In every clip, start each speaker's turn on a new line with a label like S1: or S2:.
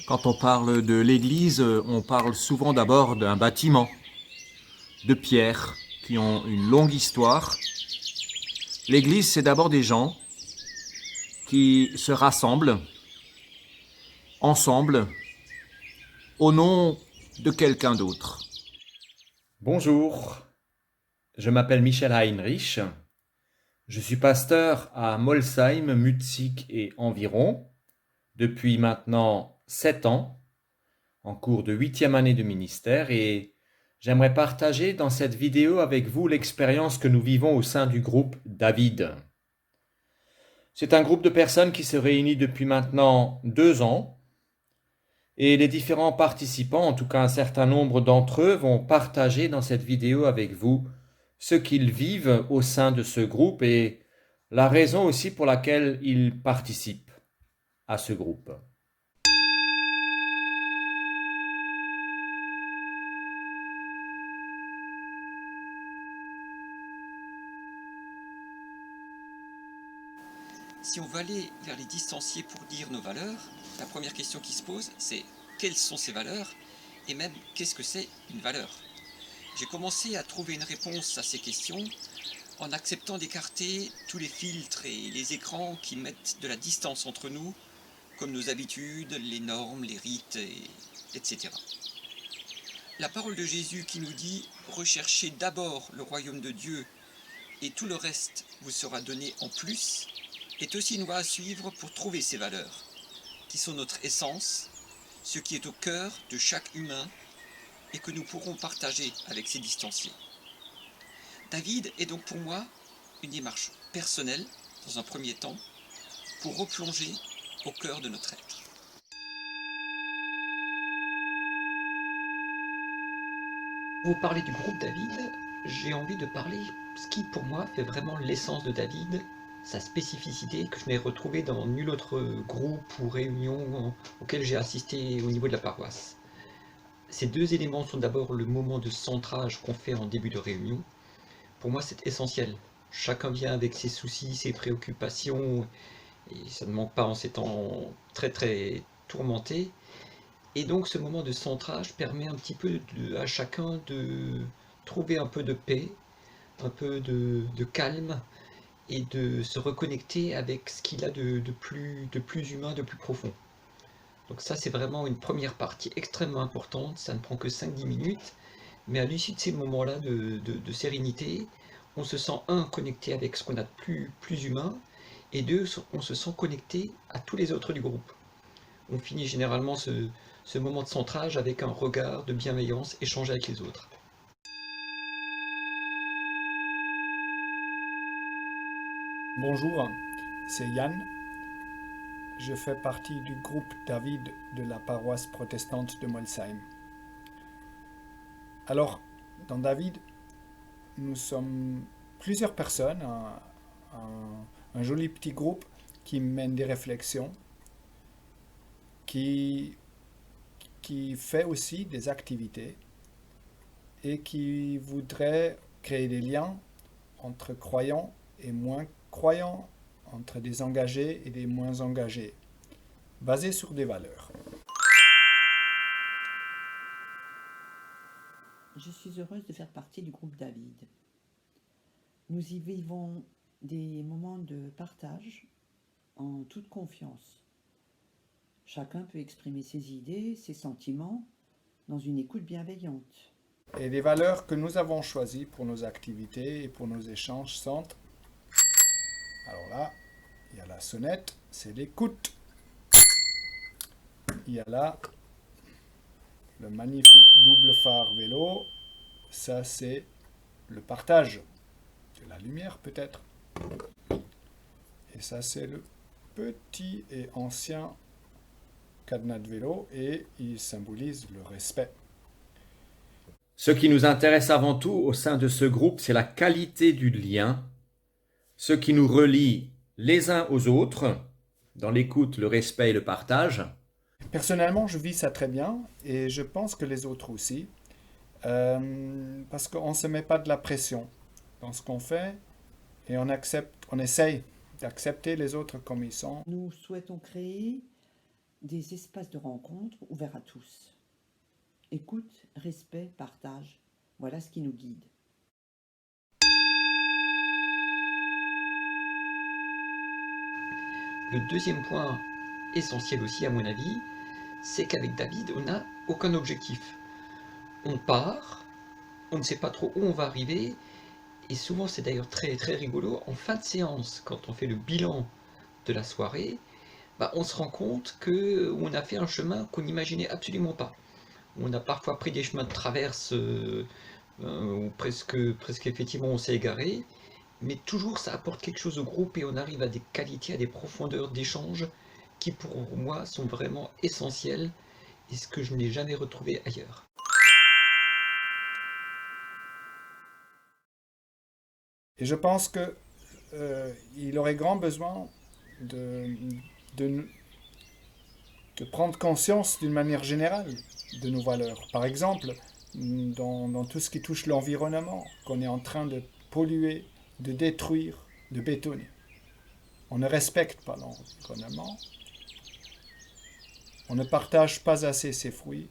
S1: Quand on parle de l'Église, on parle souvent d'abord d'un bâtiment, de pierres qui ont une longue histoire. L'Église, c'est d'abord des gens qui se rassemblent ensemble au nom de quelqu'un d'autre.
S2: Bonjour, je m'appelle Michel Heinrich. Je suis pasteur à Molsheim, Mutzig et environ depuis maintenant 7 ans, en cours de 8e année de ministère, et j'aimerais partager dans cette vidéo avec vous l'expérience que nous vivons au sein du groupe David. C'est un groupe de personnes qui se réunit depuis maintenant 2 ans, et les différents participants, en tout cas un certain nombre d'entre eux, vont partager dans cette vidéo avec vous ce qu'ils vivent au sein de ce groupe et la raison aussi pour laquelle ils participent à ce groupe.
S3: Si on veut aller vers les distanciés pour dire nos valeurs, la première question qui se pose, c'est quelles sont ces valeurs et même qu'est-ce que c'est une valeur? J'ai commencé à trouver une réponse à ces questions en acceptant d'écarter tous les filtres et les écrans qui mettent de la distance entre nous, comme nos habitudes, les normes, les rites, etc. La parole de Jésus qui nous dit « Recherchez d'abord le royaume de Dieu et tout le reste vous sera donné en plus » est aussi une voie à suivre pour trouver ces valeurs, qui sont notre essence, ce qui est au cœur de chaque humain et que nous pourrons partager avec ces distanciés. David est donc pour moi une démarche personnelle, dans un premier temps, pour replonger au cœur de notre être. Pour vous parler du groupe David, j'ai envie de parler ce qui pour moi fait vraiment l'essence de David, sa spécificité que je n'ai retrouvée dans nul autre groupe ou réunion auquel j'ai assisté au niveau de la paroisse. Ces deux éléments sont d'abord le moment de centrage qu'on fait en début de réunion. Pour moi, c'est essentiel. Chacun vient avec ses soucis, ses préoccupations, et ça ne manque pas en ces temps très très tourmentés. Et donc ce moment de centrage permet un petit peu à chacun de trouver un peu de paix, un peu de calme, et de se reconnecter avec ce qu'il a de plus humain, de plus profond. Donc ça, c'est vraiment une première partie extrêmement importante, ça ne prend que 5-10 minutes, mais à l'issue de ces moments-là de sérénité, on se sent, un, connecté avec ce qu'on a de plus humain, et deux, on se sent connecté à tous les autres du groupe. On finit généralement ce moment de centrage avec un regard de bienveillance échangé avec les autres.
S4: Bonjour, c'est Yann. Je fais partie du groupe David de la paroisse protestante de Molsheim. Alors, dans David, nous sommes plusieurs personnes, un joli petit groupe qui mène des réflexions, qui, qui fait aussi des activités et qui voudrait créer des liens entre croyants et moins croyants, entre des engagés et des moins engagés, basés sur des valeurs.
S5: Je suis heureuse de faire partie du groupe David. Nous y vivons des moments de partage en toute confiance. Chacun peut exprimer ses idées, ses sentiments dans une écoute bienveillante.
S4: Et les valeurs que nous avons choisies pour nos activités et pour nos échanges sont... Alors là, il y a la sonnette, c'est l'écoute. Il y a là le magnifique double phare vélo, ça c'est le partage. C'est la lumière peut-être. Et ça c'est le petit et ancien cadenas de vélo et il symbolise le respect.
S2: Ce qui nous intéresse avant tout au sein de ce groupe, c'est la qualité du lien, ce qui nous relie les uns aux autres, dans l'écoute, le respect et le partage.
S4: Personnellement, je vis ça très bien et je pense que les autres aussi, parce qu'on ne se met pas de la pression dans ce qu'on fait et on essaye d'accepter les autres comme ils sont.
S5: Nous souhaitons créer des espaces de rencontre ouverts à tous. Écoute, respect, partage, voilà ce qui nous guide.
S3: Le deuxième point essentiel aussi à mon avis, c'est qu'avec David, on n'a aucun objectif. On part, on ne sait pas trop où on va arriver, et souvent c'est d'ailleurs très très rigolo, en fin de séance, quand on fait le bilan de la soirée, on se rend compte qu'on a fait un chemin qu'on n'imaginait absolument pas. On a parfois pris des chemins de traverse où presque effectivement on s'est égaré, mais toujours ça apporte quelque chose au groupe et on arrive à des qualités, à des profondeurs d'échange qui pour moi sont vraiment essentielles et ce que je n'ai jamais retrouvé ailleurs.
S4: Et je pense que il aurait grand besoin de, de, de prendre conscience d'une manière générale de nos valeurs. Par exemple, dans tout ce qui touche l'environnement, qu'on est en train de polluer, de détruire, de bétonner. On ne respecte pas l'environnement, on ne partage pas assez ses fruits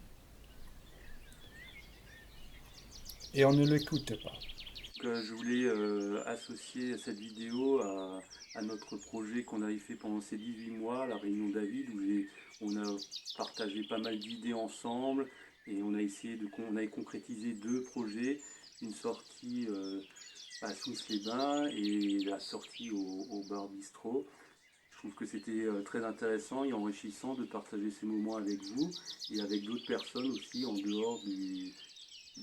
S4: et on ne l'écoute pas.
S6: Je voulais associer cette vidéo à notre projet qu'on avait fait pendant ces 18 mois, la Réunion David, où on a partagé pas mal d'idées ensemble et on avait concrétisé 2 projets, une sortie à Sousse-les-Bains et la sortie au bar bistrot. Je trouve que c'était très intéressant et enrichissant de partager ces moments avec vous et avec d'autres personnes aussi en dehors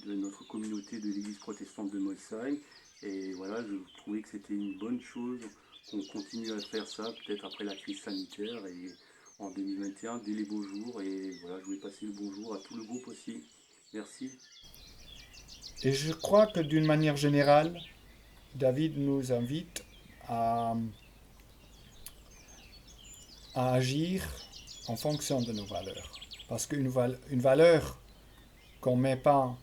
S6: de notre communauté de l'église protestante de Molsheim. Et voilà, je trouvais que c'était une bonne chose qu'on continue à faire ça, peut-être après la crise sanitaire et en 2021, dès les beaux jours. Et voilà, je voulais passer le bonjour à tout le groupe aussi. Merci.
S4: Et je crois que d'une manière générale, David nous invite à agir en fonction de nos valeurs. Parce qu'une valeur qu'on ne met pas,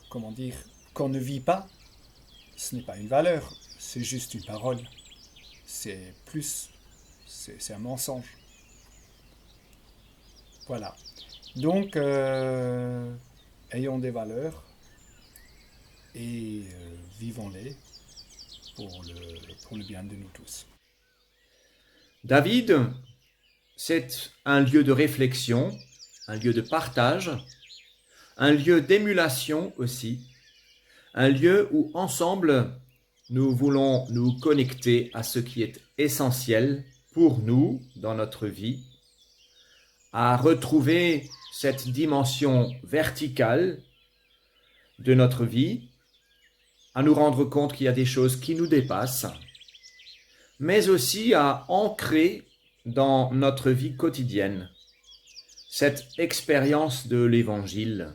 S4: comment dire, qu'on ne vit pas, ce n'est pas une valeur, c'est juste une parole. C'est un mensonge. Voilà. Donc, ayons des valeurs et vivons-les pour le bien de nous tous.
S2: David, c'est un lieu de réflexion, un lieu de partage, un lieu d'émulation aussi, un lieu où ensemble nous voulons nous connecter à ce qui est essentiel pour nous dans notre vie, à retrouver cette dimension verticale de notre vie, à nous rendre compte qu'il y a des choses qui nous dépassent, mais aussi à ancrer dans notre vie quotidienne cette expérience de l'Évangile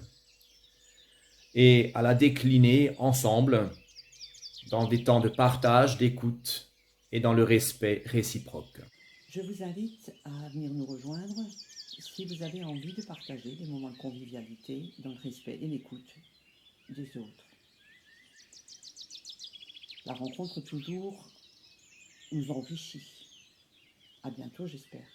S2: et à la décliner ensemble dans des temps de partage, d'écoute et dans le respect réciproque.
S5: Je vous invite à venir nous rejoindre si vous avez envie de partager des moments de convivialité dans le respect et l'écoute des autres. La rencontre toujours nous enrichit. À bientôt, j'espère.